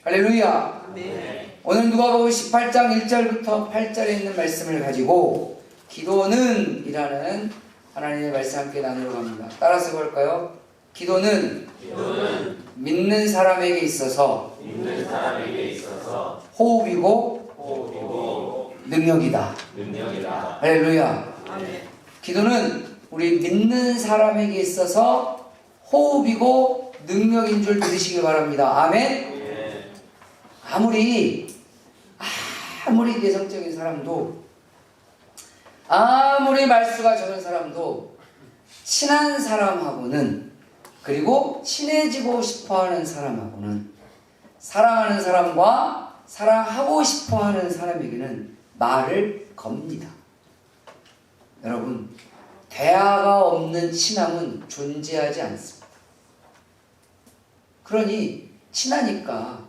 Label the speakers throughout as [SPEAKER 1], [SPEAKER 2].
[SPEAKER 1] 할렐루야.
[SPEAKER 2] 네.
[SPEAKER 1] 오늘 누가복음 18장 1절부터 8절에 있는 말씀을 가지고 기도는 이라는 하나님의 말씀 함께 나누러 갑니다. 따라서 볼까요? 기도는 믿는 사람에게 있어서 호흡이고 능력이다. 할렐루야.
[SPEAKER 2] 아멘.
[SPEAKER 1] 기도는 우리 믿는 사람에게 있어서 호흡이고 능력인 줄 믿으시기 바랍니다. 아멘. 아무리 내성적인 사람도, 아무리 말수가 적은 사람도, 친한 사람하고는, 그리고 친해지고 싶어하는 사람하고는, 사랑하는 사람과 사랑하고 싶어하는 사람에게는 말을 겁니다. 여러분, 대화가 없는 친함은 존재하지 않습니다. 그러니 친하니까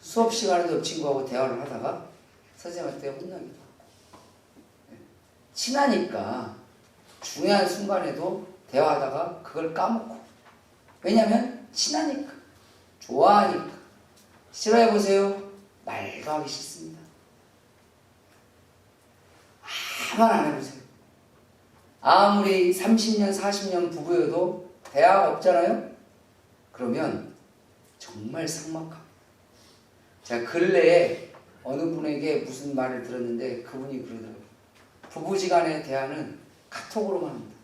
[SPEAKER 1] 수업 시간에도 옆 친구하고 대화를 하다가 선생님한테 혼나기도 하고, 친하니까 중요한 순간에도 대화하다가 그걸 까먹고, 왜냐하면 친하니까, 좋아하니까. 싫어해보세요. 말도 하기 싫습니다. 아무 말 안 해보세요. 아무리 30년 40년 부부여도 대화가 없잖아요. 그러면 정말 삭막합니다. 제가 근래에 어느 분에게 무슨 말을 들었는데 그분이 그러더라고요. 부부지간의 대화는 카톡으로만 합니다.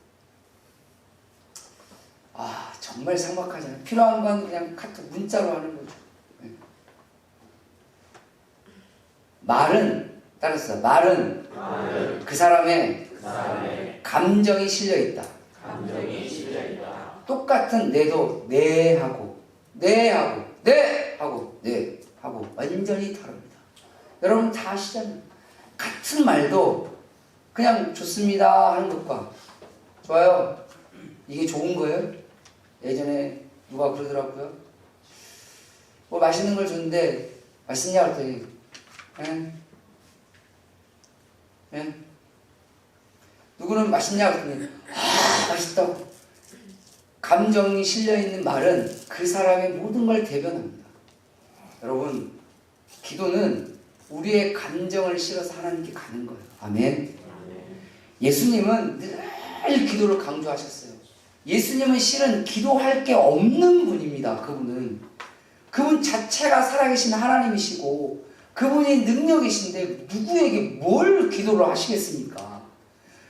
[SPEAKER 1] 정말 삭막하잖아요. 필요한 건 그냥 카톡 문자로 하는 거죠. 네. 말은 그 사람의 감정이 실려 있다. 똑같은 내도 네 하고 완전히 다릅니다. 여러분 다 아시잖아요. 같은 말도 그냥 좋습니다 하는 것과 좋아요, 이게 좋은 거예요? 예전에 누가 그러더라고요. 뭐 맛있는 걸 줬는데 맛있냐 그랬더니 누구는 맛있냐 그랬더니 맛있다고. 감정이 실려있는 말은 그 사람의 모든 걸 대변합니다. 여러분, 기도는 우리의 감정을 실어서 하나님께 가는 거예요. 아멘. 예수님은 늘 기도를 강조하셨어요. 예수님은 실은 기도할 게 없는 분입니다. 그분 자체가 살아계신 하나님이시고 그분이 능력이신데 누구에게 뭘 기도를 하시겠습니까?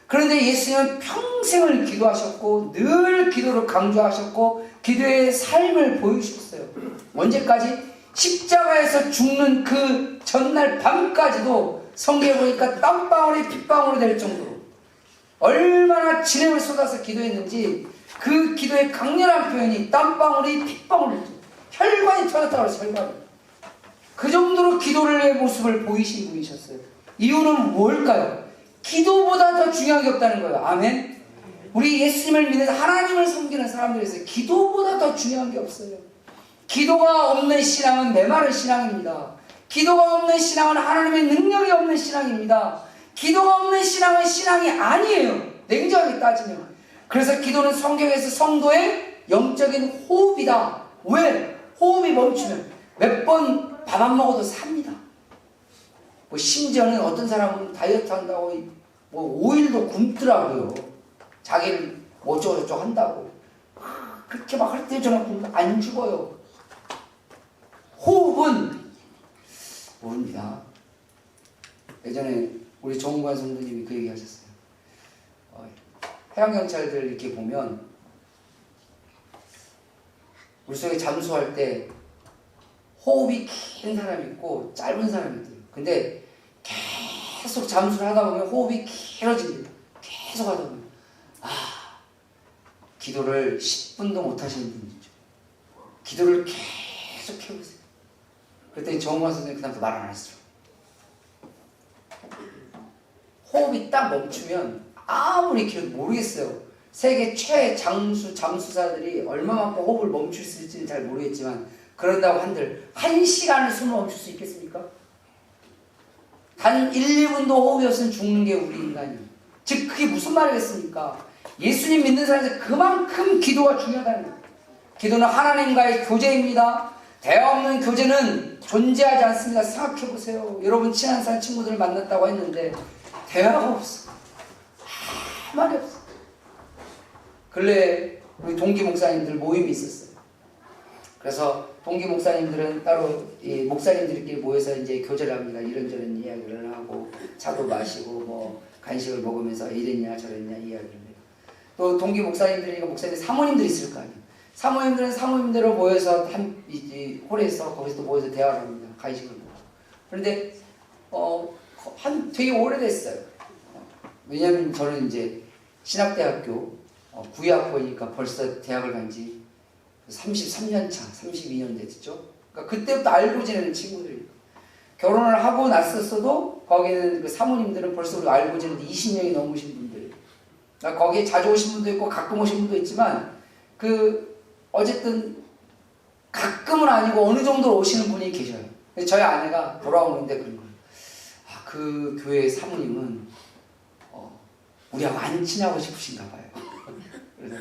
[SPEAKER 1] 그런데 예수님은 평생을 기도하셨고 늘 기도를 강조하셨고 기도의 삶을 보여주셨어요. 언제까지? 십자가에서 죽는 그 전날 밤까지도 성경에 보니까 땀방울이 핏방울이 될 정도로 얼마나 진행을 쏟아서 기도했는지 그 기도의 강렬한 표현이 땀방울이 핏방울이 혈관이 터졌다고 해서 혈관이 그 정도로 기도의 모습을 보이신 분이셨어요. 이유는 뭘까요? 기도보다 더 중요한 게 없다는 거예요. 아멘. 우리 예수님을 믿는 하나님을 섬기는 사람들에서 기도보다 더 중요한 게 없어요. 기도가 없는 신앙은 메마른 신앙입니다. 기도가 없는 신앙은 하나님의 능력이 없는 신앙입니다. 기도가 없는 신앙은 신앙이 아니에요. 냉정하게 따지면. 그래서 기도는 성경에서 성도의 영적인 호흡이다. 왜? 호흡이 멈추면 몇 번 밥 안 먹어도 삽니다. 뭐 심지어는 어떤 사람은 다이어트 한다고 뭐 5일도 굶더라고요. 자기를 어쩌고저쩌고 한다고. 그렇게 막 할 때 저는 안 죽어요. 호흡은 모릅니다. 예전에 우리 정관 성도님이 그 얘기 하셨어요. 해양경찰들 이렇게 보면 물속에 잠수할 때 호흡이 긴 사람이 있고 짧은 사람이 있대요. 근데 계속 잠수를 하다 보면 호흡이 길어진대요. 계속 하다 보면 기도를 10분도 못 하시는 분이 있죠. 기도를 계속 해보세요. 그랬더니 정관 선생님이 그다음부터 말 안 했어요. 호흡이 딱 멈추면 아무리 길어도 모르겠어요. 세계 잠수사들이 얼마만큼 호흡을 멈출 수 있을지는 잘 모르겠지만 그런다고 한들 1시간을 숨을 멈출 수 있겠습니까? 단 1, 2분도 호흡이 없으면 죽는 게 우리 인간이에요. 즉 그게 무슨 말이겠습니까? 예수님 믿는 사람에서 그만큼 기도가 중요하다는 거예요. 기도는 하나님과의 교제입니다. 대화 없는 교제는 존재하지 않습니다. 생각해보세요. 여러분 친한 사람 친구들을 만났다고 했는데 대화가 없어. 아무 말이 없어. 근래 우리 동기 목사님들 모임이 있었어요. 그래서 동기 목사님들은 따로 이 목사님들끼리 모여서 이제 교제를 합니다. 이런저런 이야기를 하고 차도 마시고 뭐 간식을 먹으면서 이랬냐 저랬냐 이야기를 해요. 또 동기 목사님들이니까 목사님 사모님들이 있을 거 아니에요. 사모님들은 사모님대로 모여서 이 홀에서 거기서 또 모여서 대화를 합니다. 간식을 먹고. 그런데 한 되게 오래됐어요. 왜냐하면 저는 이제 신학대학교 9학번이니까 벌써 대학을 간 지 33년 차, 32년 됐죠. 그러니까 그때부터 알고 지내는 친구들이에요. 결혼을 하고 났었어도 거기는 그 사모님들은 벌써 우리 알고 지내는데 20년이 넘으신 분들이에요. 그러니까 거기에 자주 오신 분도 있고 가끔 오신 분도 있지만 어쨌든 가끔은 아니고 어느 정도로 오시는 분이 계셔요. 저희 아내가 돌아오는데 그런 거예요. 아, 그 교회 사모님은 우리하고 안 친하고 싶으신가 봐요. 그래서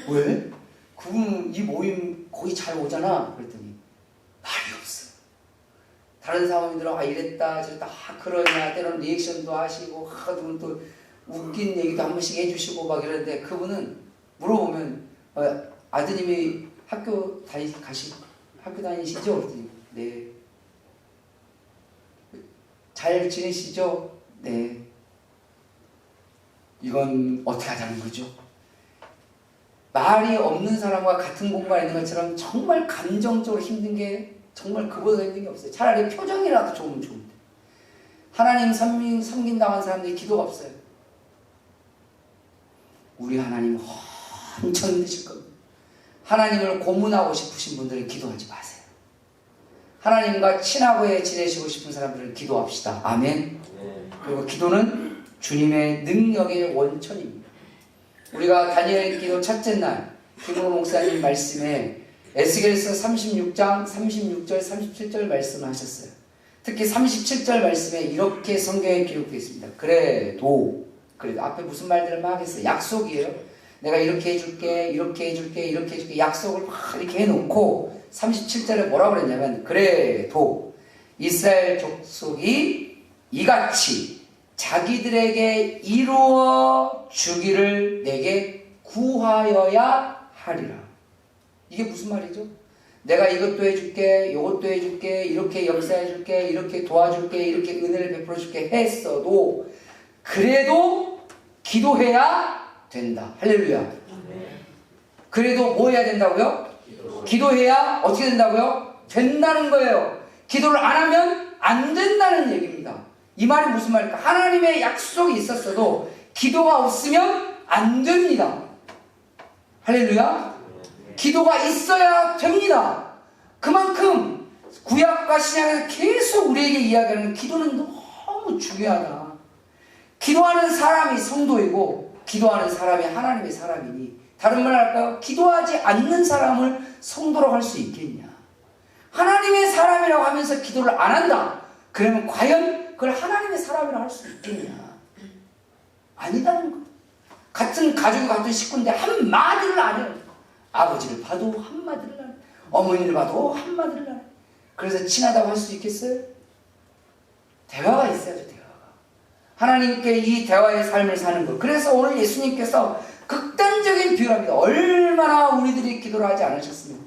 [SPEAKER 1] 왜? 그분 이 모임 거의 잘 오잖아. 그랬더니 말이 없어. 다른 사모님들은 이랬다 저랬다 그러냐 때로는 리액션도 하시고 누군 또 웃긴 얘기도 한 번씩 해주시고 막 이러는데 그분은 물어보면 아드님이 학교 다니시죠? 그랬더니 네. 잘 지내시죠? 네. 이건 어떻게 하자는 거죠? 말이 없는 사람과 같은 공간에 있는 것처럼 정말 감정적으로 힘든 게 정말 그보다 힘든 게 없어요. 차라리 표정이라도 좋으면 좋은데. 하나님 섬긴다고 하는 사람들이 기도가 없어요. 우리 하나님 엄청 힘드실 겁니다. 하나님을 고문하고 싶으신 분들은 기도하지 마세요. 하나님과 친하게 지내시고 싶은 사람들은 기도합시다. 아멘. 그리고 기도는 주님의 능력의 원천입니다. 우리가 다니엘 기도 첫째 날 김호 목사님 말씀에 에스겔서 36장 36절 37절 말씀을 하셨어요. 특히 37절 말씀에 이렇게 성경에 기록되어 있습니다. 그래도 앞에 무슨 말들을 막 했어요. 약속이에요. 내가 이렇게 해줄게 이렇게 해줄게 이렇게 해줄게 약속을 막 이렇게 해놓고 37절에 뭐라고 그랬냐면 그래도 이스라엘 족속이 이같이 자기들에게 이루어 주기를 내게 구하여야 하리라. 이게 무슨 말이죠? 내가 이것도 해줄게 이것도 해줄게 이렇게 역사해줄게 이렇게 도와줄게 이렇게 은혜를 베풀어줄게 했어도 그래도 기도해야 된다. 할렐루야. 그래도 뭐 해야 된다고요? 기도해야 어떻게 된다고요? 된다는 거예요. 기도를 안 하면 안 된다는 얘기입니다. 이 말이 무슨 말일까? 하나님의 약속이 있었어도 기도가 없으면 안 됩니다. 할렐루야. 기도가 있어야 됩니다. 그만큼 구약과 신약에서 계속 우리에게 이야기하는 기도는 너무 중요하다. 기도하는 사람이 성도이고 기도하는 사람이 하나님의 사람이니 다른 말 할까요? 기도하지 않는 사람을 성도로 할 수 있겠냐? 하나님의 사람이라고 하면서 기도를 안 한다. 그러면 과연 그걸 하나님의 사람이라고 할 수 있겠냐? 아니다는 거. 같은 가족이 같은 식구인데 한마디를 안 해요. 아버지를 봐도 한마디를 안 해. 어머니를 봐도 한마디를 안 해. 그래서 친하다고 할 수 있겠어요? 대화가 있어야죠. 대화가. 하나님께 이 대화의 삶을 사는 것. 그래서 오늘 예수님께서 극단적인 비유를 합니다. 얼마나 우리들이 기도를 하지 않으셨으면,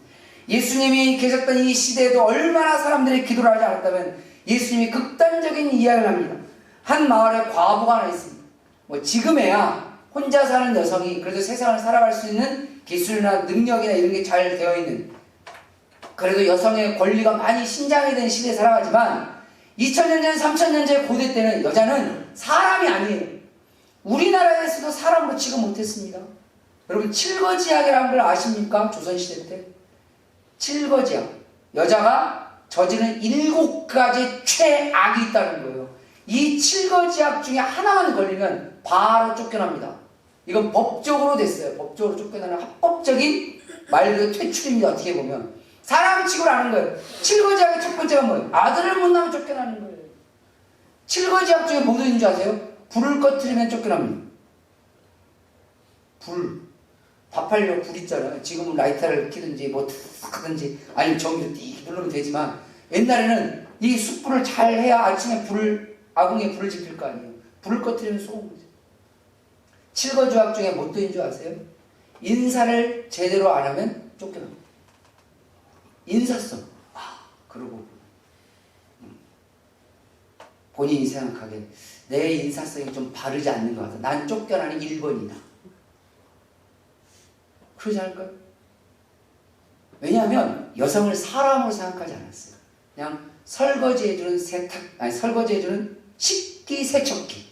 [SPEAKER 1] 예수님이 계셨던 이 시대에도 얼마나 사람들이 기도를 하지 않았다면 예수님이 극단적인 이야기를 합니다. 한 마을에 과부가 하나 있습니다. 지금에야 혼자 사는 여성이 그래도 세상을 살아갈 수 있는 기술이나 능력이나 이런 게 잘 되어 있는, 그래도 여성의 권리가 많이 신장이 된 시대에 살아가지만 2000년 전, 3000년 전 고대 때는 여자는 사람이 아니에요. 우리나라에서도 사람으로 취급 못했습니다. 여러분 칠거지약이라는 걸 아십니까? 조선시대 때 칠거지약, 여자가 저지른 7가지 최악이 있다는 거예요. 이 칠거지약 중에 하나만 걸리면 바로 쫓겨납니다. 이건 법적으로 됐어요. 법적으로 쫓겨나는 합법적인 말 그대로 퇴출입니다. 어떻게 보면 사람 취급을 하는 거예요. 칠거지약의 첫 번째가 뭐예요? 아들을 못 낳으면 쫓겨나는 거예요. 칠거지약 중에 뭐도 있는 줄 아세요? 불을 꺼트리면 쫓겨납니다. 불. 밥하려고 불 있잖아요. 지금은 라이터를 켜든지 뭐 하든지 아니면 전기를 띠 누르면 되지만 옛날에는 이 숯불을 잘 해야 아침에 아궁이에 불을 지필 거 아니에요. 불을 꺼뜨리면 쏘는 거죠. 칠거주약 중에 뭐또인 줄 아세요? 인사를 제대로 안 하면 쫓겨납니다. 인사성. 그러고 본인이 생각하기에 내 인사성이 좀 바르지 않는 것 같아. 난 쫓겨나는 1번이다. 그러지 않을까요? 왜냐하면 여성을 사람으로 생각하지 않았어요. 그냥 설거지해주는 설거지해주는 식기세척기,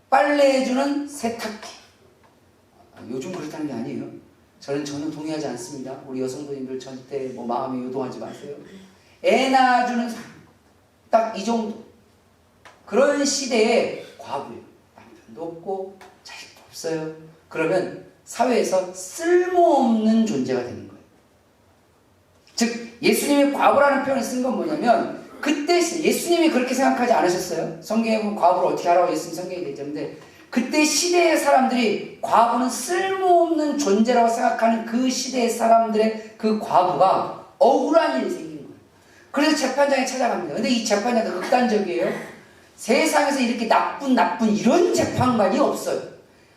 [SPEAKER 1] 빨래해주는 세탁기. 요즘 그렇다는 게 아니에요. 저는 전혀 동의하지 않습니다. 우리 여성분들 절대 뭐 마음에 요동하지 마세요. 애 낳아주는 사람, 딱 이 정도. 그런 시대에 과부예요. 남편도 없고 자식도 없어요. 그러면 사회에서 쓸모없는 존재가 되는 거예요. 즉 예수님이 과부라는 표현을 쓴 건 뭐냐면 그때 예수님이 그렇게 생각하지 않으셨어요. 성경에 보면 과부를 어떻게 하라고 예수님 성경에 되었는데 그때 시대의 사람들이 과부는 쓸모없는 존재라고 생각하는 그 시대의 사람들의 그 과부가 억울한 일이 생기는 거예요. 그래서 재판장에 찾아갑니다. 근데 이 재판장도 극단적이에요. 세상에서 이렇게 나쁜 이런 재판관이 없어요.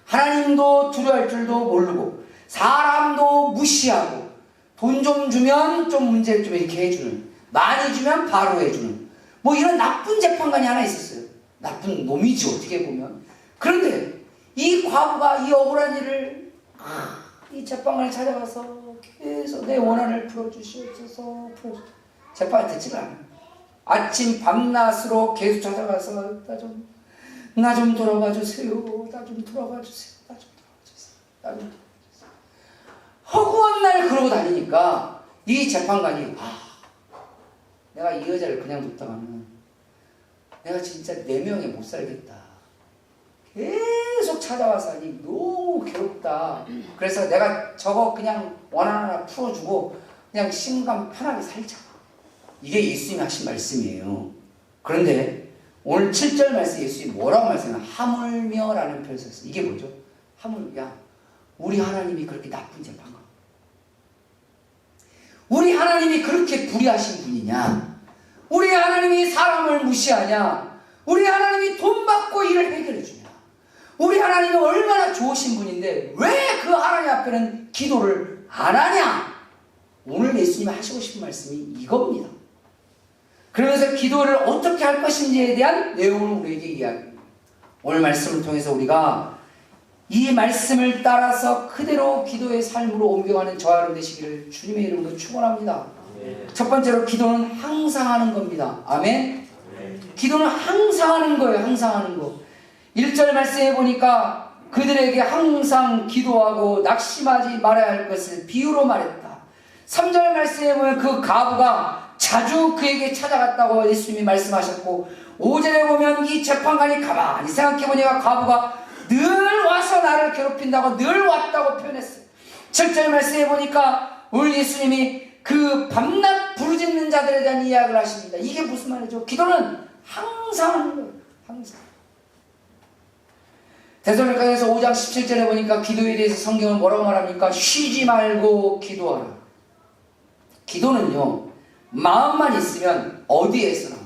[SPEAKER 1] 하나님도 두려워할 줄도 모르고 사람도 무시하고 돈 좀 주면 좀 문제를 좀 이렇게 해주는, 많이 주면 바로 해주는 뭐 이런 나쁜 재판관이 하나 있었어요. 나쁜 놈이지 어떻게 보면. 그런데 이 과부가 이 억울한 일을 이 재판관에 찾아가서 계속 내 원한을 풀어주시옵소서. 재판을 듣지가 않아요. 아침 밤낮으로 계속 찾아가서 나 좀 돌아가 주세요. 나 좀 돌아가 주세요. 나 좀 돌아가 주세요. 나 좀 돌아가 주세요. 허구한 날 그러고 다니니까 이 재판관이 내가 이 여자를 그냥 뒀다가는 내가 진짜 4명에 못 살겠다. 계속 찾아와서 하니 너무 괴롭다. 그래서 내가 저거 그냥 원한 하나 풀어주고 그냥 심감 편하게 살자. 이게 예수님이 하신 말씀이에요. 그런데 오늘 7절 말씀 예수님이 뭐라고 말씀해요? 하물며라는 표현을 썼어요. 이게 뭐죠? 하물며. 우리 하나님이 그렇게 나쁜 재판관? 우리 하나님이 그렇게 불의하신 분이냐? 우리 하나님이 사람을 무시하냐? 우리 하나님이 돈 받고 일을 해결해 주냐? 우리 하나님이 얼마나 좋으신 분인데 왜 그 하나님 앞에는 기도를 안 하냐? 오늘 예수님이 하시고 싶은 말씀이 이겁니다. 그러면서 기도를 어떻게 할 것인지에 대한 내용을 우리에게 이야기합니다. 오늘 말씀을 통해서 우리가 이 말씀을 따라서 그대로 기도의 삶으로 옮겨가는 저와 여러분 되시기를 주님의 이름으로 축원합니다. 첫 번째로 기도는 항상 하는 겁니다. 아멘. 기도는 항상 하는 거예요. 항상 하는 거. 1절 말씀에 보니까 그들에게 항상 기도하고 낙심하지 말아야 할 것을 비유로 말했다. 3절 말씀에 보면 그 과부가 자주 그에게 찾아갔다고 예수님이 말씀하셨고 5절에 보면 이 재판관이 가만히 생각해보니까 과부가 늘 와서 나를 괴롭힌다고 늘 왔다고 표현했어요. 7절 말씀에 보니까 오늘 예수님이 그 밤낮 부르짖는 자들에 대한 이야기를 하십니다. 이게 무슨 말이죠? 기도는 항상 하는 거예요. 항상. 데살로니가서 5장 17절에 보니까 기도에 대해서 성경은 뭐라고 말합니까? 쉬지 말고 기도하라. 기도는요, 마음만 있으면 어디에서나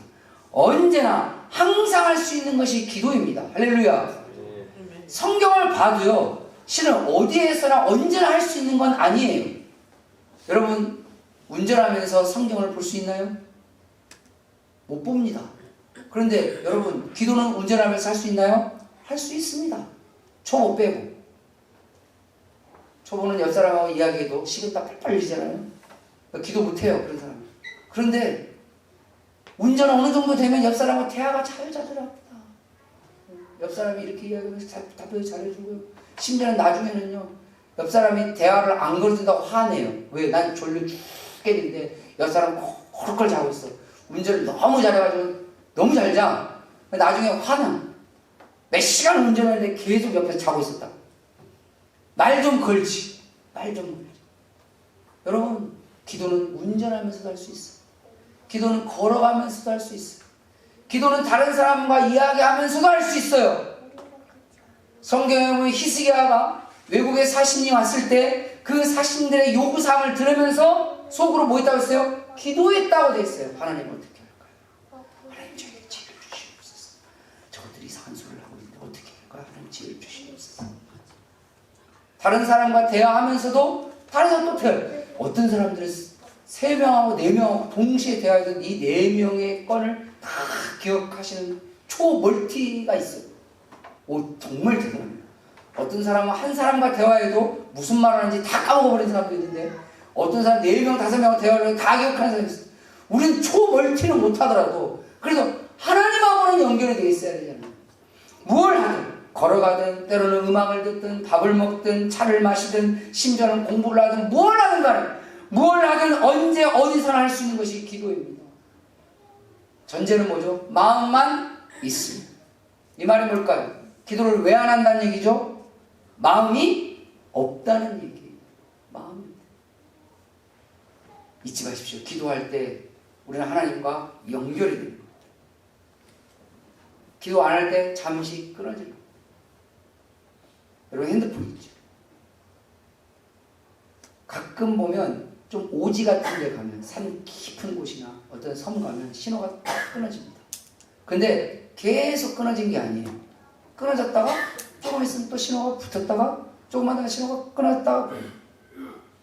[SPEAKER 1] 언제나 항상 할 수 있는 것이 기도입니다. 할렐루야. 성경을 봐도요, 실은 어디에서나 언제나 할 수 있는 건 아니에요. 여러분 운전하면서 성경을 볼 수 있나요? 못 봅니다. 그런데 여러분 기도는 운전하면서 할 수 있나요? 할 수 있습니다. 초 못 빼고. 초보는 옆 사람하고 이야기해도 식은땀 팔팔 흘리잖아요. 기도 못해요, 그런 사람. 그런데 운전 어느 정도 되면 옆 사람하고 대화가 잘 자더랍니다. 옆 사람이 이렇게 이야기하면서 답변을 잘해주고요. 심지어는 나중에는요, 옆 사람이 대화를 안 걸어준다고 화내요. 왜? 난 졸려 죽겠는데 옆 사람 콜콜 자고 있어. 운전을 너무 잘해가지고 너무 잘 자. 나중에 화나. 몇 시간 운전하는데 계속 옆에서 자고 있었다. 말 좀 걸지. 말 좀 걸지. 여러분, 기도는 운전하면서도 할 수 있어. 기도는 걸어가면서도 할 수 있어. 기도는 다른 사람과 이야기하면서도 할 수 있어요. 성경에 보면 히스기야가 외국에 사신이 왔을 때 그 사신들의 요구사항을 들으면서 속으로 뭐 했다고 했어요? 기도했다고 돼 있어요. 하나님 어떻게 할까요? 하나님 저에게 지혜를 주시옵소서. 저것들이 이상한 소리를 하고 있는데 어떻게 할까요? 하나님 지혜를 주시옵소서. 다른 사람과 대화하면서도 다른 사람 또 대화해요. 어떤 사람들은 3명하고 4명하고 동시에 대화하던 이 4명의 건을 다 기억하시는 초멀티가 있어요. 오, 정말 대단합니다. 어떤 사람은 한 사람과 대화해도 무슨 말을 하는지 다 까먹어버린 사람도 있는데 어떤 사람 4명, 5명하고 대화를 해도 다 기억하는 사람이 있어요. 우리는 초멀티는 못하더라도 그래도 하나님하고는 연결이 되어 있어야 되잖아요. 무엇을 하든 걸어가든 때로는 음악을 듣든 밥을 먹든 차를 마시든 심지어는 공부를 하든 뭘 하든 간에 뭘 하든 언제 어디서나 할 수 있는 것이 기도입니다. 전제는 뭐죠? 마음만 있으면. 이 말이 뭘까요? 기도를 왜 안 한다는 얘기죠? 마음이 없다는 얘기예요. 마음이. 잊지 마십시오. 기도할 때 우리는 하나님과 연결이 됩니다. 기도 안 할 때 잠시 끊어집니다. 여러분 핸드폰 있죠? 가끔 보면 좀 오지 같은 데 가면 산 깊은 곳이나 어떤 섬 가면 신호가 딱 끊어집니다. 근데 계속 끊어진 게 아니에요. 끊어졌다가 조금 있으면 또 신호가 붙었다가 조금만 더 신호가 끊어졌다가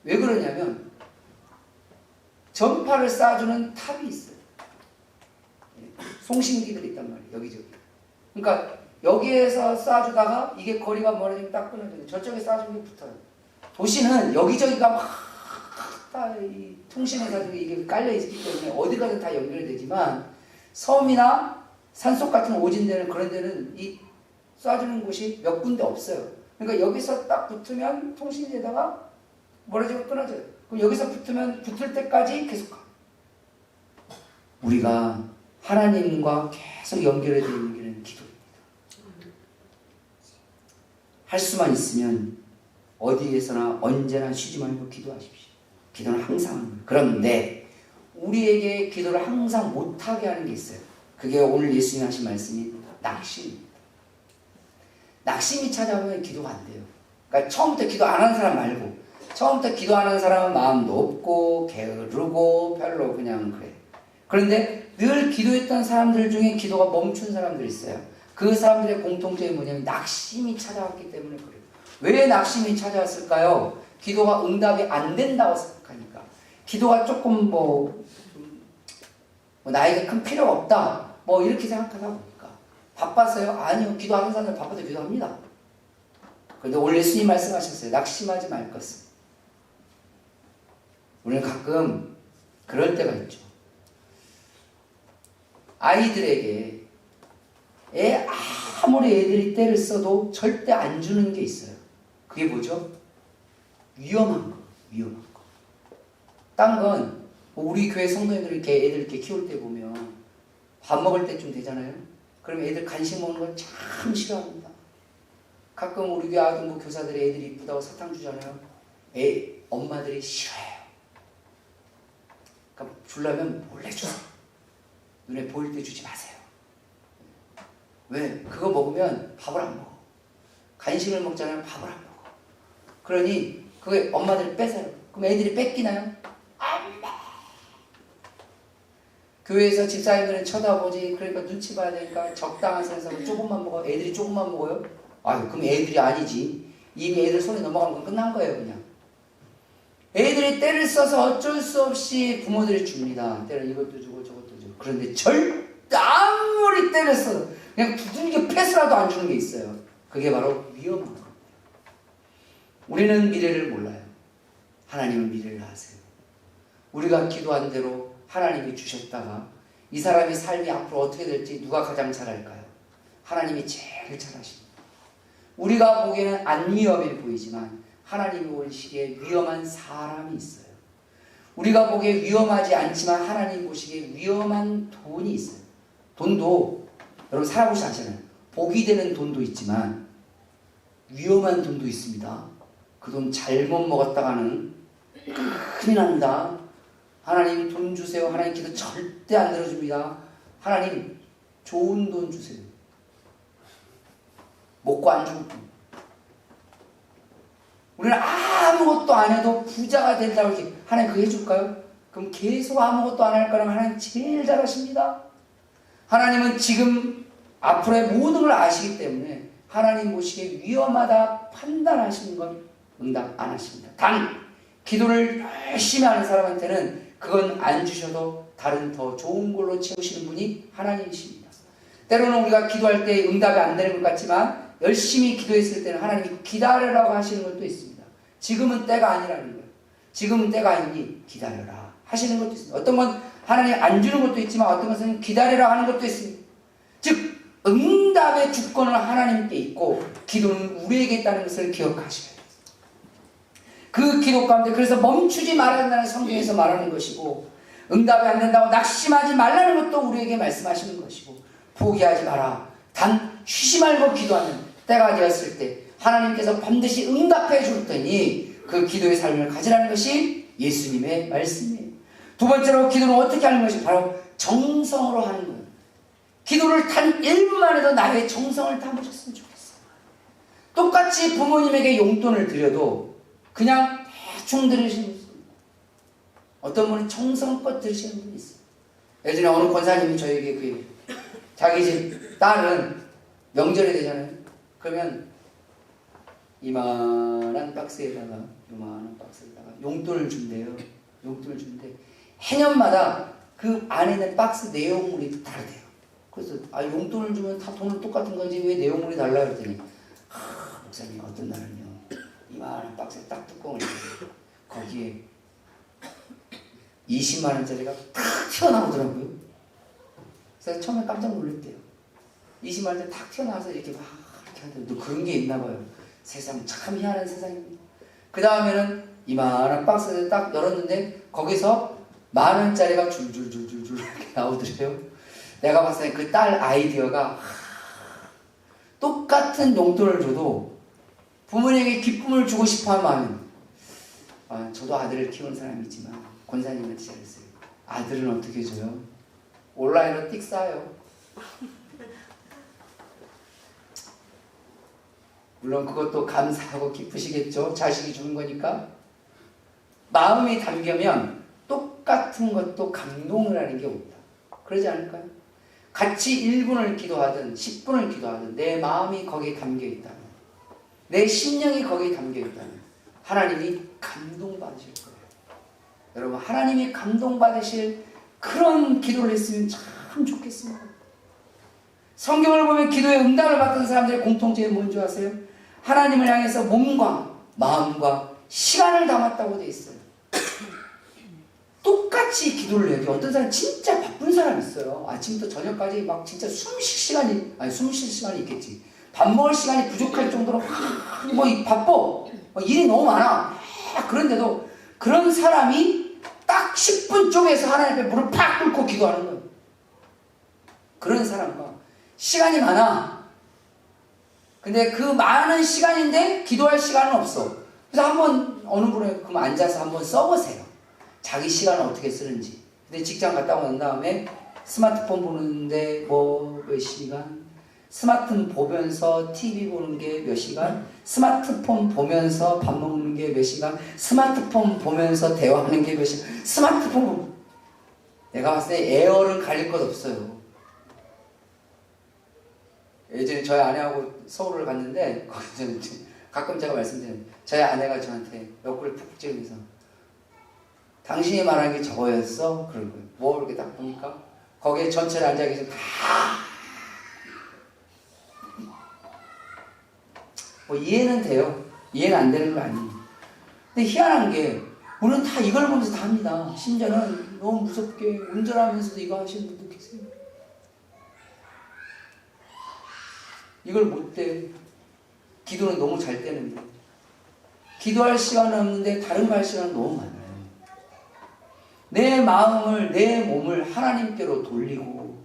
[SPEAKER 1] 왜 그러냐면 전파를 쏴주는 탑이 있어요. 송신기들이 있단 말이에요. 여기저기. 그러니까 여기에서 쏴주다가 이게 거리가 멀어지면 딱 끊어져요. 저쪽에 쏴주는 게 붙어요. 도시는 여기저기가 막 다 통신회사 중에 이게 깔려있기 때문에 어디 가든 다 연결이 되지만 섬이나 산속 같은 오진 데는 그런 데는 이 쏴주는 곳이 몇 군데 없어요. 그러니까 여기서 딱 붙으면 통신에다가 멀어지고 끊어져요. 그럼 여기서 붙을 때까지 계속 가. 우리가 하나님과 계속 연결해 있는 길은 기도입니다. 할 수만 있으면 어디에서나 언제나 쉬지 말고 기도하십시오. 기도는 항상 하는 거예요. 그런데 우리에게 기도를 항상 못하게 하는 게 있어요. 그게 오늘 예수님이 하신 말씀이 낙심입니다. 낙심이 찾아오면 기도가 안 돼요. 그러니까 처음부터 기도 안 하는 사람 말고 처음부터 기도 안 하는 사람은 마음도 없고 게으르고 별로 그냥 그래. 그런데 늘 기도했던 사람들 중에 기도가 멈춘 사람들이 있어요. 그 사람들의 공통점이 뭐냐면 낙심이 찾아왔기 때문에 그래요. 왜 낙심이 찾아왔을까요? 기도가 응답이 안 된다고 생각하니까. 기도가 조금 뭐 나에게 큰 필요가 없다. 뭐 이렇게 생각하다 보니까. 바빠서요? 아니요. 기도하는 사람들 바빠도 기도합니다. 그런데 원래 예수님 말씀하셨어요. 낙심하지 말 것은. 우리는 가끔 그럴 때가 있죠. 아이들에게 아무리 애들이 때를 써도 절대 안 주는 게 있어요. 그게 뭐죠? 위험한 거. 위험한 거. 딴 건 우리 교회 성도님들 이렇게 애들 이렇게 키울 때 보면 밥 먹을 때쯤 되잖아요. 그럼 애들 간식 먹는 걸 참 싫어합니다. 가끔 우리 교회 아동부 교사들이 애들이 이쁘다고 사탕 주잖아요. 엄마들이 싫어해요. 그러니까 주려면 몰래 주세요. 눈에 보일 때 주지 마세요. 왜? 그거 먹으면 밥을 안 먹어. 간식을 먹잖아요. 밥을 안 먹어. 그러니 그게 엄마들이 뺏어요. 그럼 애들이 뺏기나요? 안 돼. 교회에서 집사님들은 쳐다보지. 그러니까 눈치 봐야 되니까 적당한 선에서 조금만 먹어. 애들이 조금만 먹어요? 아유, 그럼 애들이 아니지. 이미 애들 손에 넘어가는 건 끝난 거예요, 그냥. 애들이 때를 써서 어쩔 수 없이 부모들이 줍니다. 때를 이것도 주고 저것도 주고. 그런데 절대 아무리 때를 써도 그냥 두들겨 패스라도 안 주는 게 있어요. 그게 바로 위험한 겁니다. 우리는 미래를 몰라요. 하나님은 미래를 아세요. 우리가 기도한 대로 하나님이 주셨다가 이 사람의 삶이 앞으로 어떻게 될지 누가 가장 잘 알까요? 하나님이 제일 잘 아십니다. 우리가 보기에는 안 위험해 보이지만 하나님이 보시기에 위험한 사람이 있어요. 우리가 보기에 위험하지 않지만 하나님 보시기에 위험한 돈이 있어요. 돈도 여러분 살아보시 아시잖아요. 복이 되는 돈도 있지만 위험한 돈도 있습니다. 그 돈 잘못 먹었다가는 큰일 납니다. 하나님 돈 주세요. 하나님 기도 절대 안 들어줍니다. 하나님 좋은 돈 주세요. 먹고 안 죽을 돈. 우리는 아무것도 안 해도 부자가 된다고 이렇게 하나님 그거 해줄까요? 그럼 계속 아무것도 안 할 거라면 하나님 제일 잘하십니다. 하나님은 지금 앞으로의 모든 걸 아시기 때문에 하나님 보시기에 위험하다 판단하시는 건 응답 안 하십니다. 단 기도를 열심히 하는 사람한테는 그건 안 주셔도 다른 더 좋은 걸로 채우시는 분이 하나님이십니다. 때로는 우리가 기도할 때 응답이 안 되는 것 같지만 열심히 기도했을 때는 하나님이 기다려라고 하시는 것도 있습니다. 지금은 때가 아니라는 거예요. 지금은 때가 아니니 기다려라 하시는 것도 있습니다. 어떤 건 하나님 안 주는 것도 있지만 어떤 것은 기다리라 하는 것도 있습니다. 즉 응답의 주권은 하나님께 있고 기도는 우리에게 있다는 것을 기억하셔야 돼요. 그 기도 가운데 그래서 멈추지 말아야 한다는 성경에서 말하는 것이고 응답이 안 된다고 낙심하지 말라는 것도 우리에게 말씀하시는 것이고 포기하지 마라. 단 쉬지 말고 기도하는 때가 되었을 때 하나님께서 반드시 응답해 줄 테니 그 기도의 삶을 가지라는 것이 예수님의 말씀이에요. 두 번째로 기도는 어떻게 하는 것이 바로 정성으로 하는 거예요. 기도를 단 1분만 해도 나의 정성을 담으셨으면 좋겠어요. 똑같이 부모님에게 용돈을 드려도 그냥 대충 들으시는 분이 있어요. 어떤 분은 정성껏 들으시는 분이 있어요. 예전에 어느 권사님이 저에게 그 얘기해요. 자기 집 딸은 명절이 되잖아요. 그러면 이만한 박스에다가 용돈을 준대요. 용돈을 주는데 해년마다 그 안에 있는 박스 내용물이 다르대요. 그래서 용돈을 주면 다 돈은 똑같은 건지 왜 내용물이 달라 그랬더니 목사님 어떤 날은요 이만한 박스에 딱 뚜껑을 열고 거기에 20만 원짜리가 탁 튀어나오더라고요. 그래서 처음에 깜짝 놀랐대요. 20만 원짜리 탁 튀어나와서 이렇게 막 이렇게 하는데 너 그런 게 있나 봐요. 세상 참 희한한 세상입니다. 그 다음에는 이만한 박스를 딱 열었는데 거기서 10,000원짜리가 줄줄줄줄줄 이렇게 나오더래요. 내가 봤을 때 그 딸 아이디어가 똑같은 용돈을 줘도 부모님에게 기쁨을 주고 싶어 하는 마음이 저도 아들을 키우는 사람이지만 권사님한테 잘했어요. 아들은 어떻게 줘요? 온라인으로 띡 싸요. 물론 그것도 감사하고 기쁘시겠죠. 자식이 주는 거니까. 마음이 담겨면 똑같은 것도 감동을 하는 게 옵니다. 그러지 않을까요? 같이 1분을 기도하든 10분을 기도하든 내 마음이 거기에 담겨있다면 내 심령이 거기에 담겨있다면 하나님이 감동받으실 거예요. 여러분 하나님이 감동받으실 그런 기도를 했으면 참 좋겠습니다. 성경을 보면 기도에 응답을 받던 사람들의 공통점이 뭔지 아세요? 하나님을 향해서 몸과 마음과 시간을 담았다고 되어 있어요. 똑같이 기도를 해도 어떤 사람 진짜 바쁜 사람 있어요. 아침부터 저녁까지 막 진짜 숨 쉴 시간이 있겠지. 밥 먹을 시간이 부족할 정도로 뭐 바빠. 일이 너무 많아. 그런데도 그런 사람이 딱 10분 쪽에서 하나님 앞에 무릎 팍 꿇고 기도하는 거예요. 그런 사람과 시간이 많아. 근데 그 많은 시간인데 기도할 시간은 없어. 그래서 한번 어느 분에 그럼 앉아서 한번 써보세요. 자기 시간을 어떻게 쓰는지. 근데 직장 갔다 온 다음에 스마트폰 보는데 몇 시간, 스마트폰 보면서 TV 보는 게 몇 시간, 스마트폰 보면서 밥 먹는 게 몇 시간, 스마트폰 보면서 대화하는 게 몇 시간, 스마트폰 내가 봤을 때 에어를 가릴 것 없어요. 예전에 저희 아내하고 서울을 갔는데 거기서 가끔 제가 말씀드리는 저희 아내가 저한테 옆구리 푹 찌르면서 당신이 말한 게 저거였어? 그런 거예요. 뭐 이렇게 딱 보니까 거기에 전체를 앉아 계시고 뭐 이해는 돼요. 이해는 안 되는 거 아니에요. 근데 희한한 게 우리는 다 이걸 보면서 다 합니다. 심지어는 너무 무섭게 운전하면서도 이거 하시는 분도 계세요. 이걸 못 돼. 기도는 너무 잘 되는데 기도할 시간은 없는데 다른 거 할 시간은 너무 많아요. 내 마음을 내 몸을 하나님께로 돌리고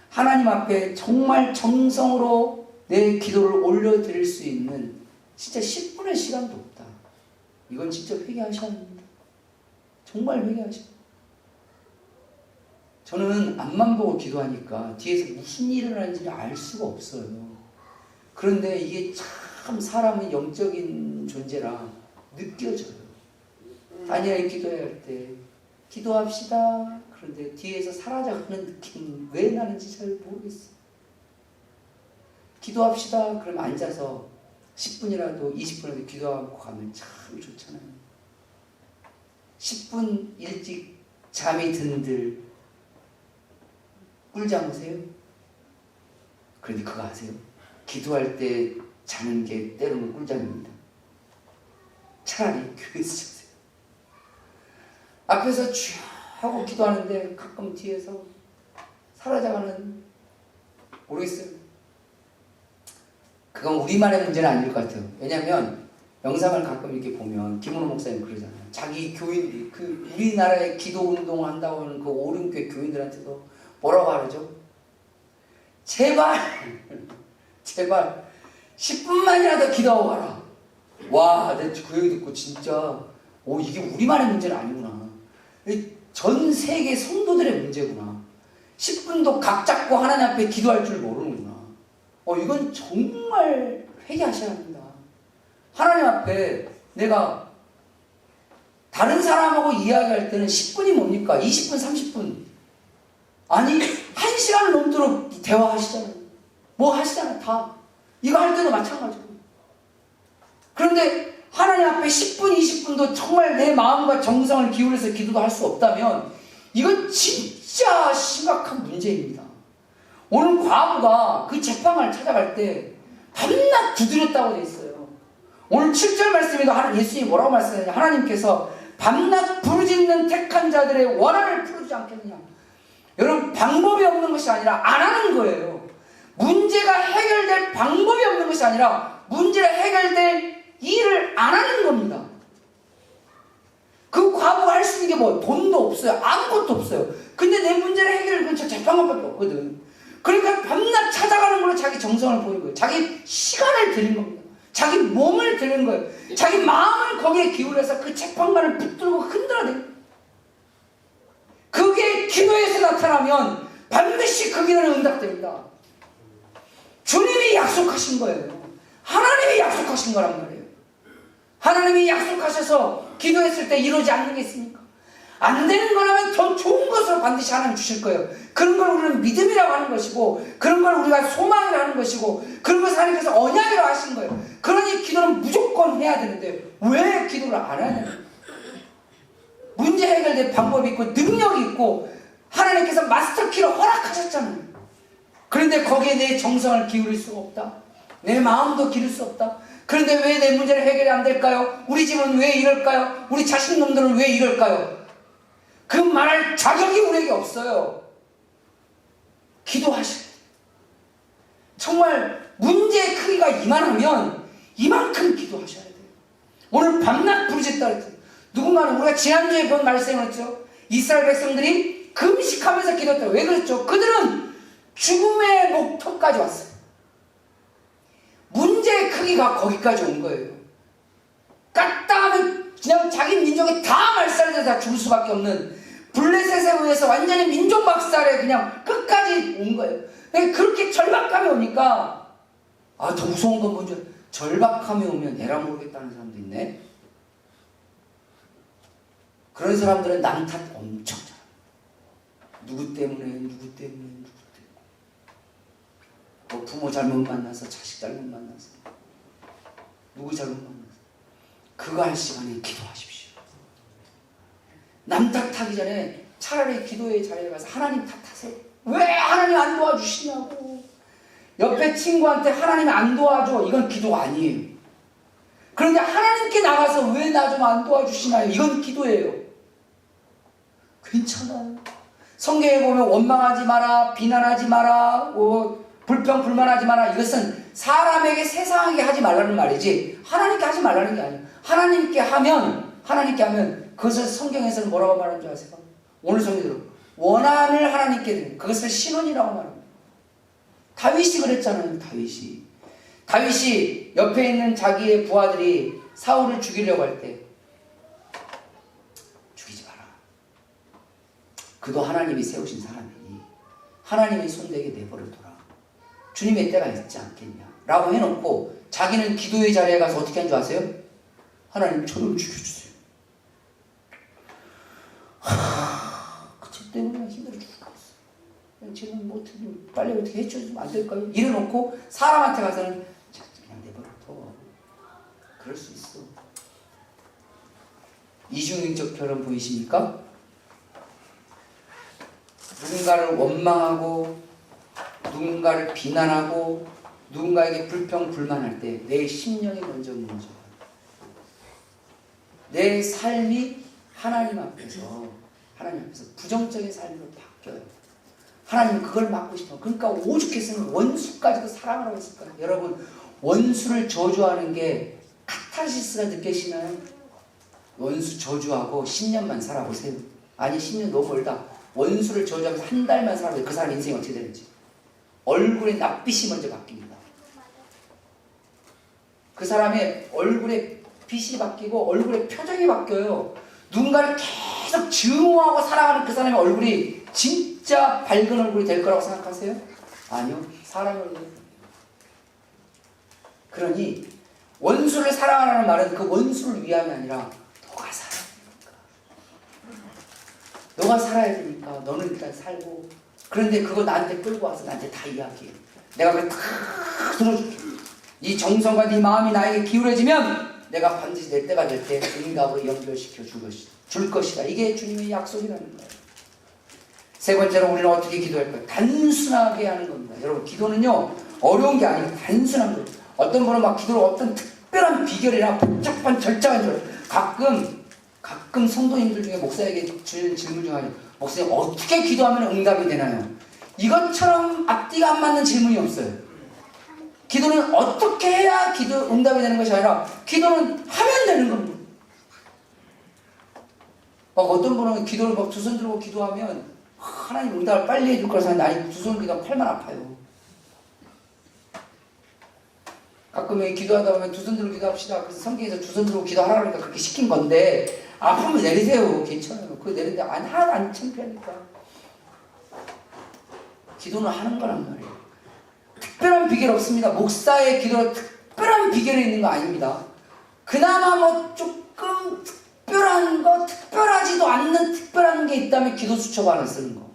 [SPEAKER 1] 하나님 앞에 정말 정성으로 내 기도를 올려드릴 수 있는 진짜 10분의 시간도 없다. 이건 진짜 회개하셔야 합니다. 정말 회개하셔야 합니다. 저는 앞만 보고 기도하니까 뒤에서 무슨 일이 일어나는지를 알 수가 없어요. 그런데 이게 참 사람은 영적인 존재라 느껴져요. 다니엘 기도할 때 기도합시다. 그런데 뒤에서 사라져가는 느낌은 왜 나는지 잘 모르겠어요. 기도합시다. 그럼 앉아서 10분이라도 20분이라도 기도하고 가면 참 좋잖아요. 10분 일찍 잠이 든들 꿀잠 오세요? 그런데 그거 아세요? 기도할 때 자는 게 때로는 꿀잠입니다. 차라리 교회에서 자세요. 앞에서 쭉 하고 기도하는데 가끔 뒤에서 사라져가는, 모르겠어요. 그건 우리만의 문제는 아닐 것 같아요. 왜냐하면 영상을 가끔 이렇게 보면 김은호 목사님 그러잖아요. 자기 교인들이 그 우리나라에 기도 운동을 한다고 하는 그 오륜교회 교인들한테도 뭐라고 하죠? 제발 10분만이라도 기도하고 가라. 와, 내가 그 얘기 듣고 진짜 이게 우리만의 문제는 아니구나. 전 세계 성도들의 문제구나. 10분도 각 잡고 하나님 앞에 기도할 줄 모르는구나. 이건 정말 회개하셔야 합니다. 하나님 앞에 내가 다른 사람하고 이야기할 때는 10분이 뭡니까? 20분, 30분. 아니, 1시간을 넘도록 대화하시잖아요. 뭐 하시잖아요, 다. 이거 할 때도 마찬가지고. 그런데 하나님 앞에 10분, 20분도 정말 내 마음과 정성을 기울여서 기도도 할 수 없다면 이건 진짜 심각한 문제입니다. 오늘 과부가 그 재판관을 찾아갈 때 밤낮 두드렸다고 되어 있어요. 오늘 7절 말씀에도 예수님이 뭐라고 말씀하냐? 하나님께서 밤낮 부르짖는 택한 자들의 원한을 풀어주지 않겠느냐. 여러분, 방법이 없는 것이 아니라 안 하는 거예요. 문제가 해결될 방법이 없는 것이 아니라 문제가 해결될 일을 안 하는 겁니다. 그 과부가 할 수 있는 게 뭐? 돈도 없어요. 아무것도 없어요. 근데 내 문제를 해결할 건 재판관밖에 없거든. 그러니까 밤낮 찾아가는 걸로 자기 정성을 보이는 거예요. 자기 시간을 드린 겁니다. 자기 몸을 드리는 거예요. 자기 마음을 거기에 기울여서 그 재판관을 붙들고 흔들어대요. 그게 기도에서 나타나면 반드시 그 기도는 응답됩니다. 주님이 약속하신 거예요. 하나님이 약속하신 거란 말이에요. 하나님이 약속하셔서 기도했을 때 이루어지지 않는 게 있습니까? 안 되는 거라면 더 좋은 것을 반드시 하나님 주실 거예요. 그런 걸 우리는 믿음이라고 하는 것이고, 그런 걸 우리가 소망이라고 하는 것이고, 그런 것을 하나님께서 언약이라고 하신 거예요. 그러니 기도는 무조건 해야 되는데 왜 기도를 안 하냐? 문제 해결될 방법이 있고 능력이 있고 하나님께서 마스터키를 허락하셨잖아요. 그런데 거기에 내 정성을 기울일 수가 없다. 내 마음도 기울 수 없다. 그런데 왜 내 문제를 해결이 안 될까요? 우리 집은 왜 이럴까요? 우리 자식놈들은 왜 이럴까요? 그 말할 자격이 우리에게 없어요. 기도하실 때 정말 문제의 크기가 이만하면 이만큼 기도하셔야 돼요. 오늘 밤낮 부르짖다 그랬어요. 누군가는 우리가 지난주에 본 말씀이었죠. 이스라엘 백성들이 금식하면서 기도했다. 왜 그랬죠? 그들은 죽음의 목터까지 왔어요. 문제의 크기가 거기까지 온 거예요. 깠다 하면 그냥 자기 민족이 다 말살돼서 다 죽을 수밖에 없는 블레셋에 의해서 완전히 민족 박살에 그냥 끝까지 온 거예요. 그렇게 절박함이 오니까 더 무서운 건 뭔지, 절박함이 오면 내라 모르겠다는 사람도 있네. 그런 사람들은 남 탓 엄청 잘해요. 누구 때문에 뭐 부모 잘못 만나서, 자식 잘못 만나서, 누구 잘못 만나서. 그거 할 시간에 기도하십시오. 남 탓하기 전에 차라리 기도의 자리에 가서 하나님 탓하세요. 왜 하나님 안 도와주시냐고. 옆에 친구한테 하나님이 안 도와줘, 이건 기도가 아니에요. 그런데 하나님께 나가서 왜 나 좀 안 도와주시나요? 이건 기도예요. 괜찮아요. 성경에 보면 원망하지 마라, 비난하지 마라, 불평 불만하지 마라. 이것은 사람에게 세상에게 하지 말라는 말이지 하나님께 하지 말라는 게 아니에요. 하나님께 하면 그것을 성경에서는 뭐라고 말하는 줄 아세요? 오늘 성경대로 원한을 하나님께 드리는, 그것을 신원이라고 말합니다. 다윗이 그랬잖아요. 다윗이 옆에 있는 자기의 부하들이 사울을 죽이려고 할 때 죽이지 마라. 그도 하나님이 세우신 사람이니 하나님의 손대게 내버려둬라. 주님의 때가 있지 않겠냐 라고 해놓고 자기는 기도의 자리에 가서 어떻게 한 줄 아세요? 하나님 저를 죽여주세요. 그것 때문에 힘들어 죽었어. 지금 뭐 어떻게 빨리 어떻게 해주면 안 될까요? 이래놓고 사람한테 가서는 그냥 내버려 둬. 그럴 수 있어. 이중인격 결혼 보이십니까? 누군가를 원망하고 누군가를 비난하고 누군가에게 불평불만할 때 내 심령이 먼저 무너져요. 내 삶이 하나님 앞에서 부정적인 삶으로 바뀌어요. 하나님은 그걸 막고 싶어. 그러니까 오죽했으면 원수까지도 사랑하라고 했을 거예요. 여러분, 원수를 저주하는 게 카타르시스가 느껴지나요? 원수 저주하고 10년만 살아보세요. 아니 10년 너무 멀다. 원수를 저주하면서 한 달만 살아보세요. 그 사람 인생이 어떻게 되는지. 얼굴에 낯빛이 먼저 바뀝니다. 그 사람의 얼굴에 빛이 바뀌고 얼굴의 표정이 바뀌어요. 누군가를 계속 증오하고 사랑하는 그 사람의 얼굴이 진짜 밝은 얼굴이 될 거라고 생각하세요? 아니요. 사람의 얼굴. 그러니 원수를 사랑하라는 말은 그 원수를 위함이 아니라 너가 살아야 되니까. 너가 살아야 되니까 너는 일단 살고, 그런데 그거 나한테 끌고 와서 나한테 다 이야기해. 내가 그걸 다 들어줄게. 이 정성과 네 마음이 나에게 기울어지면 내가 반드시 내 때가 될 때 응답으로 연결시켜 줄 것이다. 이게 주님의 약속이라는 거예요. 세 번째로 우리는 어떻게 기도할까요? 단순하게 하는 겁니다. 여러분, 기도는요 어려운 게 아니고 단순한 거예요. 어떤 분은 막 기도를 어떤 특별한 비결이나 복잡한 절차가 있어요. 가끔 성도님들 중에 목사에게 주는 질문 중 하나는, 목사님 어떻게 기도하면 응답이 되나요? 이것처럼 앞뒤가 안 맞는 질문이 없어요. 기도는 어떻게 해야 응답이 되는 것이 아니라 기도는 하면 되는 겁니다. 막 어떤 분은 기도를 막 두 손 들고 기도하면 하나님 응답을 빨리 해줄 거라서 하는데, 두 손 기도하면 팔만 아파요. 가끔 기도하다 보면 두 손 들고 기도합시다. 그래서 성경에서 두 손 들고 기도하라고 하니까 그렇게 시킨 건데, 아프면 내리세요. 괜찮아요. 그거 내리는데 하나도 안 창피하니까. 기도는 하는 거란 말이에요. 특별한 비결 없습니다. 목사의 기도는 특별한 비결이 있는 거 아닙니다. 그나마 뭐 조금 특별한 거, 특별하지도 않는 특별한 게 있다면 기도 수첩안을 쓰는 거.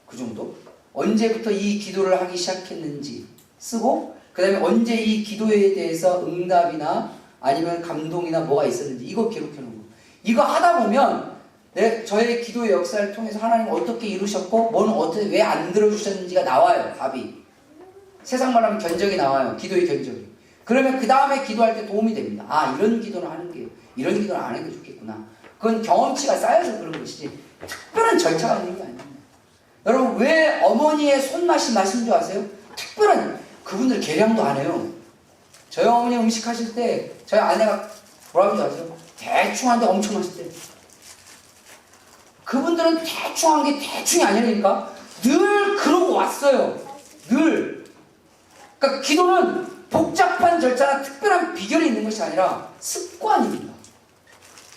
[SPEAKER 1] 그 정도? 언제부터 이 기도를 하기 시작했는지 쓰고, 그 다음에 언제 이 기도에 대해서 응답이나 아니면 감동이나 뭐가 있었는지 이거 기록해 놓은 거. 이거 하다 보면 저의 기도의 역사를 통해서 하나님 어떻게 이루셨고 뭐는 어떻게 왜 안 들어주셨는지가 나와요. 답이. 세상 말하면 견적이 나와요. 기도의 견적이. 그러면 그 다음에 기도할 때 도움이 됩니다. 아, 이런 기도는 하는 게, 이런 기도는 안 하는 게 좋겠구나. 그건 경험치가 쌓여서 그런 것이지 특별한 절차가 있는 게 아닙니다. 여러분, 왜 어머니의 손맛이 맛인 줄 아세요? 특별한, 그분들 계량도 안 해요. 저희 어머니 음식 하실 때 저희 아내가 뭐라고 하는지 아세요? 대충 하는데 엄청 맛있대요. 그분들은 대충 한 게 대충이 아니라니까 늘 그러고 왔어요. 늘. 그러니까 기도는 복잡한 절차나 특별한 비결이 있는 것이 아니라 습관입니다.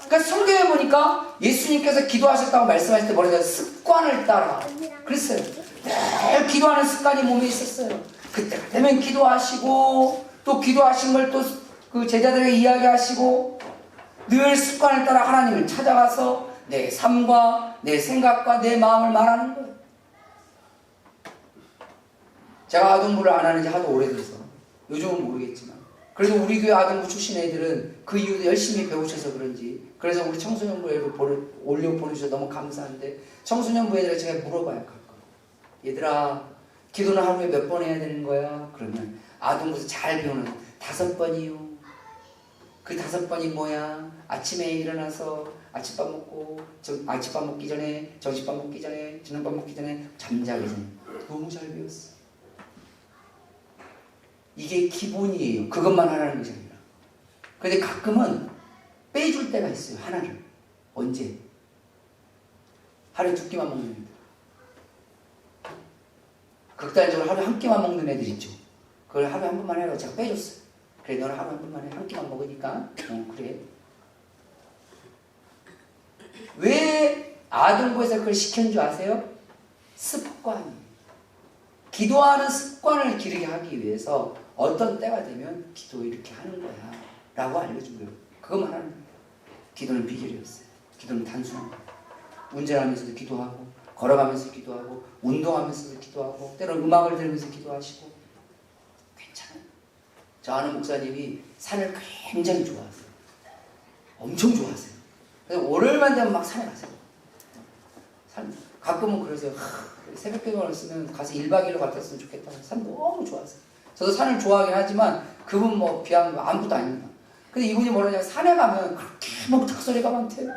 [SPEAKER 1] 그러니까 성경에 보니까 예수님께서 기도하셨다고 말씀하실 때 뭐라고 해요? 습관을 따라 그랬어요. 늘 기도하는 습관이 몸에 있었어요. 그때가 되면 기도하시고 또 기도하신 걸 또 그 제자들에게 이야기하시고 늘 습관을 따라 하나님을 찾아가서 내 삶과 내 생각과 내 마음을 말하는 거예요. 제가 아동부를 안 하는 지 하도 오래돼서 요즘은 모르겠지만 그래도 우리 교회 아동부 출신 애들은 그 이후로 열심히 배우셔서 그런지, 그래서 우리 청소년부 애들 올려 보내주셔서 너무 감사한데, 청소년부 애들에 제가 물어봐요. 가끔. 얘들아, 기도는 하루에 몇 번 해야 되는 거야? 그러면 아동부에서 잘 배우는 5번이요. 그 5번이 뭐야? 아침에 일어나서 아침밥 먹고, 아침밥 먹기 전에, 점심밥 먹기 전에, 저녁밥 먹기 전에, 잠자기 전에. 너무 잘 배웠어. 이게 기본이에요. 그것만 하라는 것이 아니라. 그런데 가끔은 빼줄 때가 있어요. 하나를. 언제? 하루에 2끼만 먹는 애들. 극단적으로 하루에 1끼만 먹는 애들 있죠. 그걸 하루에 한 번만 해라고 제가 빼줬어요. 그래, 너는 하루에 한 번만 해. 1끼만 먹으니까. 그래. 왜 아동부에서 그걸 시켰는 줄 아세요? 습관이. 기도하는 습관을 기르게 하기 위해서 어떤 때가 되면 기도 이렇게 하는 거야 라고 알려준 거예요. 그것만 하는 거예요. 기도는 비결이었어요. 기도는 단순한 거예요. 운전하면서도 기도하고, 걸어가면서 기도하고, 운동하면서도 기도하고, 때로는 음악을 들으면서 기도하시고. 괜찮아요. 저 아는 목사님이 산을 굉장히 좋아하세요. 엄청 좋아하세요. 그래서 월요일만 되면 막 산에 가세요. 가끔은 그러세요. 새벽기도를 했으면 가서 1박 2일로 갔다 왔으면 좋겠다. 산 너무 좋아하세요. 저도 산을 좋아하긴 하지만 그분 뭐 비하면 아무것도 아닙니다. 근데 이분이 뭐라냐, 산에 가면 그렇게 뭐 닭소리가 많대요.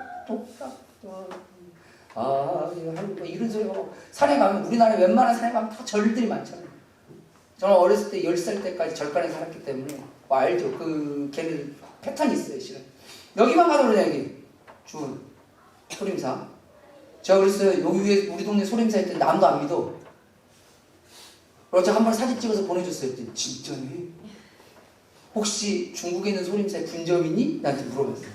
[SPEAKER 1] 이런 소리가 뭐, 산에 가면, 우리나라에 웬만한 산에 가면 다 절들이 많잖아요. 저는 어렸을 때 10살 때까지 절간에 살았기 때문에 뭐 알죠. 걔는 패턴이 있어요. 실은 여기만 가도 그러냐, 여기 소림사. 제가 그랬어요. 여기 위에 우리 동네 소림사 있던데 아무도 안 믿어. 그래서 한번 사진 찍어서 보내줬어요. 그랬더니 진짜네? 혹시 중국에 있는 소림사에 분점 있니? 나한테 물어봤어요.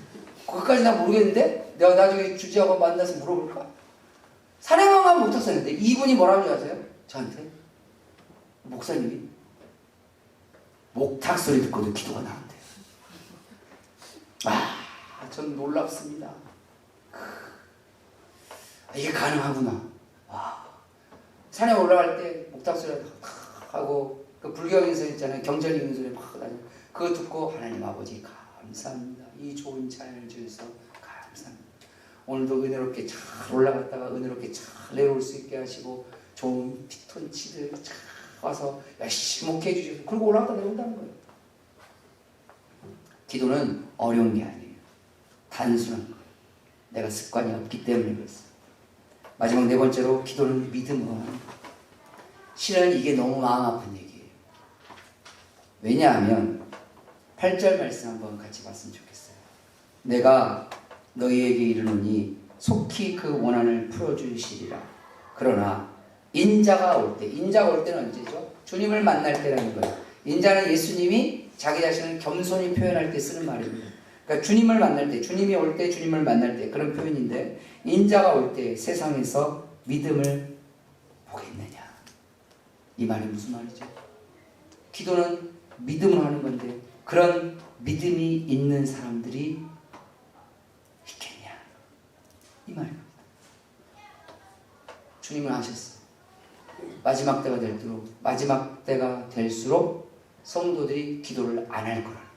[SPEAKER 1] 그것까지 난 모르겠는데 내가 나중에 주지하고 만나서 물어볼까? 산에만 가면 목탁소리인데 이분이 뭐라고 하세요? 저한테 목사님이 목탁소리 듣고도 기도가 나온대요. 전 놀랍습니다. 이게 가능하구나. 산에 올라갈 때 목탁소리가 하고 그 불교에서 있잖아요. 경전이 있는 소리 막 나요. 그거 듣고 하나님 아버지 감사합니다. 이 좋은 자연을 주셔서 감사합니다. 오늘도 은혜롭게 잘 올라갔다가 은혜롭게 잘 내려올 수 있게 하시고 좋은 피톤치들 잘 와서 열심히 목회해 주셔서 그리고 올라갔다 내려온다는 거예요. 기도는 어려운 게 아니에요. 단순한 거예요. 내가 습관이 없기 때문에 그렇습니다. 마지막 네 번째로 기도는 믿음으로 하는 거예요. 실은 이게 너무 마음 아픈 얘기예요. 왜냐하면 8절 말씀 한번 같이 봤으면 좋겠어요. 내가 너희에게 이르노니 속히 그 원한을 풀어주시리라. 그러나 인자가 올 때, 인자가 올 때는 언제죠? 주님을 만날 때라는 거예요. 인자는 예수님이 자기 자신을 겸손히 표현할 때 쓰는 말입니다. 그러니까 주님을 만날 때, 주님이 올 때, 주님을 만날 때 그런 표현인데 인자가 올 때 세상에서 믿음을 보겠느냐. 이 말이 무슨 말이죠? 기도는 믿음으로 하는 건데 그런 믿음이 있는 사람들이 있겠냐. 이 말입니다. 주님은 아셨어요. 마지막 때가 될수록 성도들이 기도를 안 할 거라는 거예요.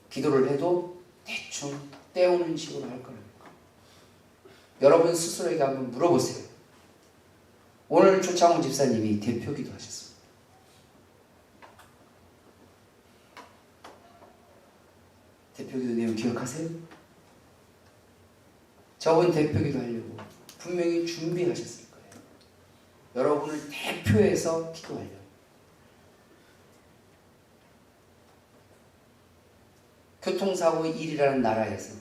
[SPEAKER 1] 기도를 해도 대충 때우는 식으로 할 거라는 거예요. 여러분 스스로에게 한번 물어보세요. 오늘 조창훈 집사님이 대표 기도하셨습니다. 대표 기도 내용 기억하세요? 저분 대표 기도 하려고 분명히 준비하셨을 거예요. 여러분을 대표해서 기도하려고. 교통사고 1이라는 나라에서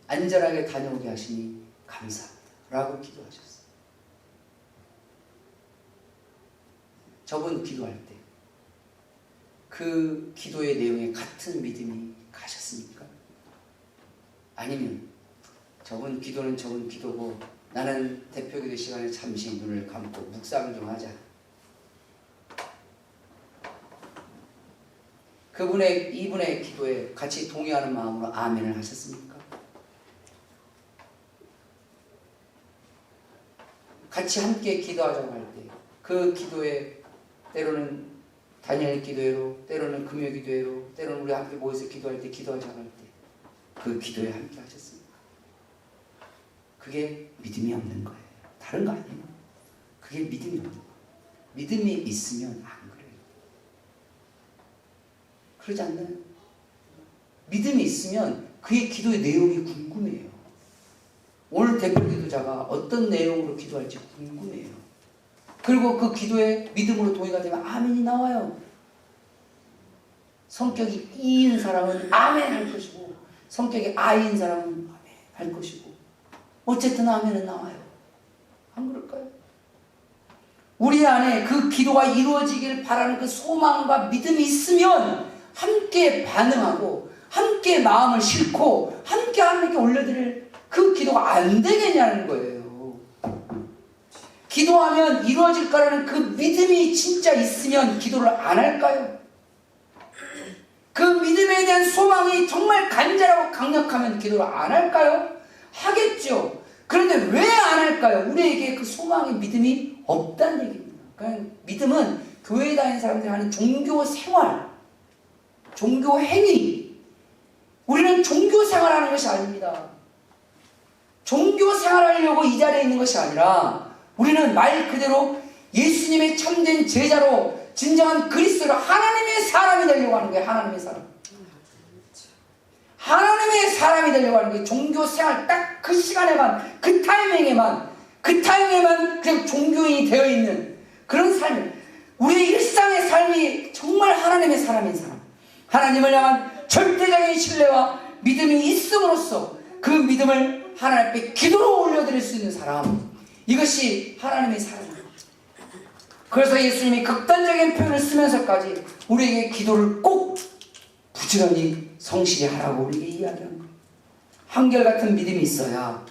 [SPEAKER 1] 안전하게 다녀오게 하시니 감사합니다 라고 기도하셨어요. 저분 기도할 때 그 기도의 내용에 같은 믿음이 가셨습니까? 아니면 저분 기도는 저분 기도고 나는 대표기도 시간에 잠시 눈을 감고 묵상 좀 하자. 이분의 기도에 같이 동의하는 마음으로 아멘을 하셨습니까? 같이 함께 기도하자고 할 때 그 기도에 때로는 다니엘 기도회로, 때로는 금요 기도회로, 때로는 우리 함께 모여서 기도할 때 기도하자고 할 때 그 기도에 함께 하셨습니까? 그게 믿음이 없는 거예요. 다른 거 아니에요. 그게 믿음이 없는 거예요. 믿음이 있으면 안 그래요. 그러지 않나요? 믿음이 있으면 그의 기도의 내용이 궁금해요. 오늘 대표 기도자가 어떤 내용으로 기도할지 궁금해요. 그리고 그 기도에 믿음으로 동의가 되면 아멘이 나와요. 성격이 E인 사람은 아멘 할 것이고 성격이 I인 사람은 아멘 할 것이고 어쨌든 아멘은 나와요. 안 그럴까요? 우리 안에 그 기도가 이루어지길 바라는 그 소망과 믿음이 있으면 함께 반응하고 함께 마음을 싣고 함께 하나님께 올려드릴 그 기도가 안 되겠냐는 거예요. 기도하면 이루어질 거라는 그 믿음이 진짜 있으면 기도를 안 할까요? 그 믿음에 대한 소망이 정말 간절하고 강력하면 기도를 안 할까요? 하겠죠. 그런데 왜 안 할까요? 우리에게 그 소망의 믿음이 없다는 얘기입니다. 그러니까 믿음은 교회에 다니는 사람들이 하는 종교 생활, 종교 행위. 우리는 종교 생활하는 것이 아닙니다. 종교 생활하려고 이 자리에 있는 것이 아니라 우리는 말 그대로 예수님의 참된 제자로 진정한 그리스도로 하나님의 사람이 되려고 하는 거예요. 하나님의 사람. 하나님의 사람이 되려고 하는 거예요. 종교 생활 딱 그 시간에만, 그 타이밍에만 그냥 종교인이 되어 있는 그런 삶을, 우리의 일상의 삶이 정말 하나님의 사람인 사람, 하나님을 향한 절대적인 신뢰와 믿음이 있음으로써 그 믿음을 하나님 앞에 기도로 올려드릴 수 있는 사람, 이것이 하나님의 사람입니다. 그래서 예수님이 극단적인 표현을 쓰면서까지 우리에게 기도를 꼭 부지런히 성실히 하라고 우리에게 이야기하는 거예요. 한결같은 믿음이 있어야,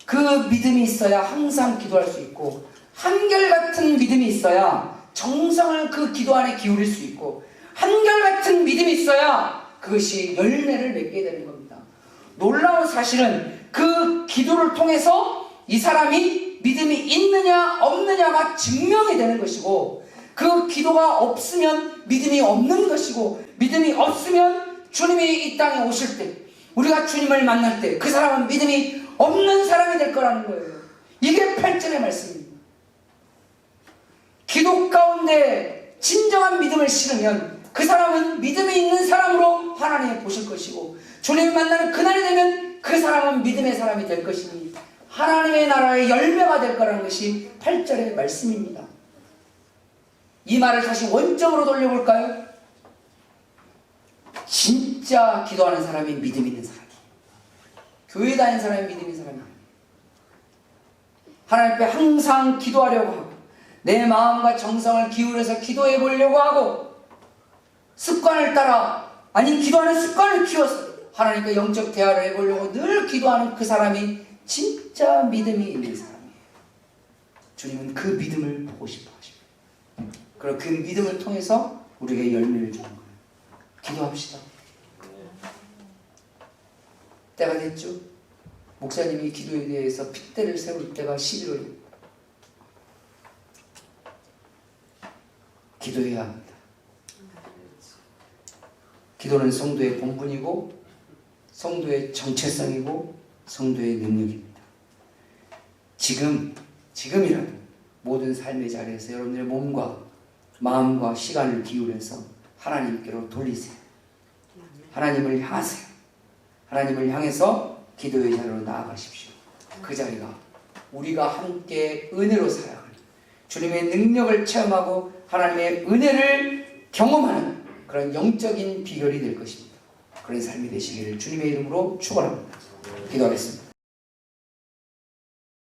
[SPEAKER 1] 그 믿음이 있어야 항상 기도할 수 있고, 한결같은 믿음이 있어야 정성을 그 기도 안에 기울일 수 있고, 한결같은 믿음이 있어야 그것이 열매를 맺게 되는 겁니다. 놀라운 사실은 그 기도를 통해서 이 사람이 믿음이 있느냐 없느냐가 증명이 되는 것이고, 그 기도가 없으면 믿음이 없는 것이고, 믿음이 없으면 주님이 이 땅에 오실 때, 우리가 주님을 만날 때 그 사람은 믿음이 없는 사람이 될 거라는 거예요. 이게 8절의 말씀입니다. 기도 가운데 진정한 믿음을 실으면 그 사람은 믿음이 있는 사람으로 하나님을 보실 것이고, 주님을 만나는 그날이 되면 그 사람은 믿음의 사람이 될 것이니 하나님의 나라의 열매가 될 거라는 것이 8절의 말씀입니다. 이 말을 다시 원점으로 돌려볼까요? 진짜 기도하는 사람이 믿음 있는 사람이에요. 교회 다니는 사람이 믿음 있는 사람이 아니에요. 하나님 앞에 항상 기도하려고 하고, 내 마음과 정성을 기울여서 기도해 보려고 하고, 습관을 따라, 아니 기도하는 습관을 키워서 하나님과 영적 대화를 해보려고 늘 기도하는 그 사람이 진짜 믿음이 있는 사람이에요. 주님은 그 믿음을 보고 싶어 하십니다. 그리고 그 믿음을 통해서 우리에게 열매를 주는 거예요. 기도합시다. 때가 됐죠? 목사님이 기도에 대해서 핏대를 세울 때가 11월입니다. 기도해야 합니다. 기도는 성도의 본분이고, 성도의 정체성이고, 성도의 능력입니다. 지금이라도 모든 삶의 자리에서 여러분들의 몸과 마음과 시간을 기울여서 하나님께로 돌리세요. 하나님을 향하세요. 하나님을 향해서 기도의 자리로 나아가십시오. 그 자리가 우리가 함께 은혜로 살아가는, 주님의 능력을 체험하고 하나님의 은혜를 경험하는 그런 영적인 비결이 될 것입니다. 그런 삶이 되시기를 주님의 이름으로 축원합니다. 기도하겠습니다.